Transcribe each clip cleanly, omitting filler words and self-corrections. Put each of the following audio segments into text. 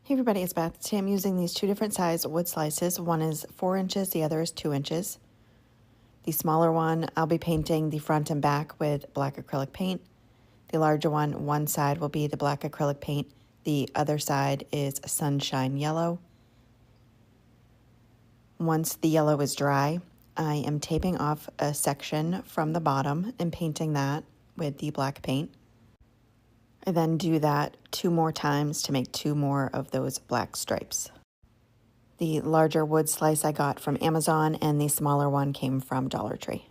Hey everybody, it's Beth. Today I'm using these two different size wood slices. One is 4 inches, the other is 2 inches. The smaller one, I'll be painting the front and back with black acrylic paint. The larger one side will be the black acrylic paint. The other side is sunshine yellow. Once the yellow is dry, I am taping off a section from the bottom and painting that with the black paint. I then do that 2 more times to make 2 more of those black stripes. The larger wood slice I got from Amazon, and the smaller one came from Dollar Tree.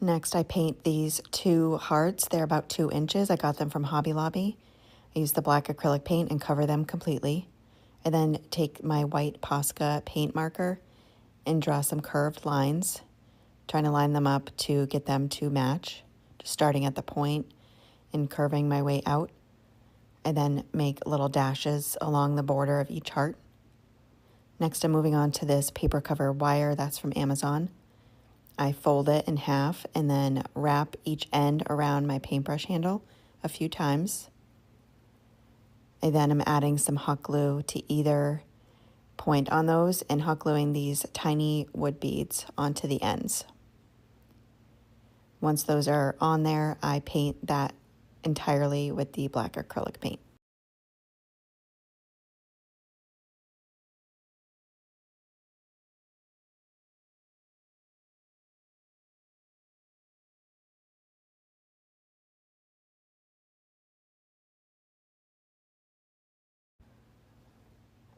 Next, I paint these 2 hearts. They're about 2 inches. I got them from Hobby Lobby. I use the black acrylic paint and cover them completely. I then take my white Posca paint marker and draw some curved lines, trying to line them up to get them to match, just starting at the point and curving my way out. I then make little dashes along the border of each heart. Next, I'm moving on to this paper cover wire that's from Amazon. I fold it in half and then wrap each end around my paintbrush handle a few times. I then am adding some hot glue to either point on those and hot gluing these tiny wood beads onto the ends. Once those are on there, I paint that entirely with the black acrylic paint.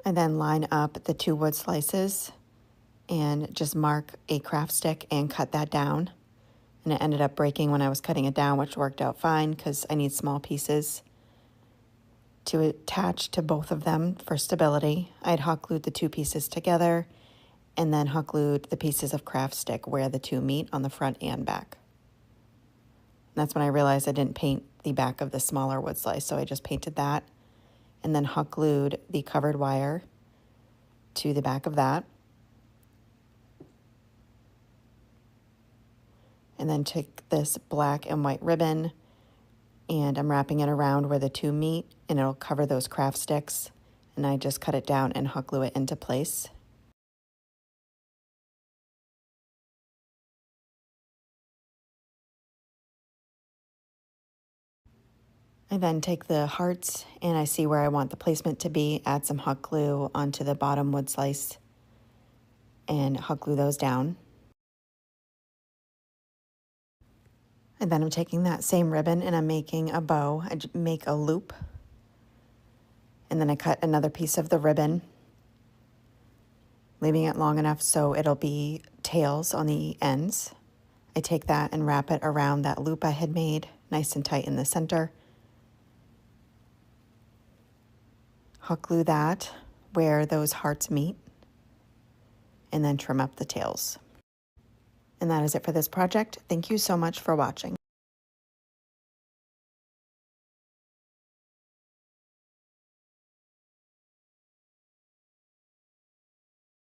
I then line up the 2 wood slices and just mark a craft stick and cut that down. And it ended up breaking when I was cutting it down, which worked out fine because I need small pieces to attach to both of them for stability. I had hot glued the 2 pieces together and then hot glued the pieces of craft stick where the 2 meet on the front and back. And that's when I realized I didn't paint the back of the smaller wood slice, so I just painted that and then hot glued the covered wire to the back of that. And then took this black and white ribbon and I'm wrapping it around where the 2 meet and it'll cover those craft sticks. And I just cut it down and hot glue it into place. I then take the hearts and I see where I want the placement to be, add some hot glue onto the bottom wood slice and hot glue those down. And then I'm taking that same ribbon and I'm making a bow. I make a loop. And then I cut another piece of the ribbon, leaving it long enough so it'll be tails on the ends. I take that and wrap it around that loop I had made, nice and tight in the center. Hot glue that where those hearts meet, and then trim up the tails. And that is it for this project. Thank you so much for watching.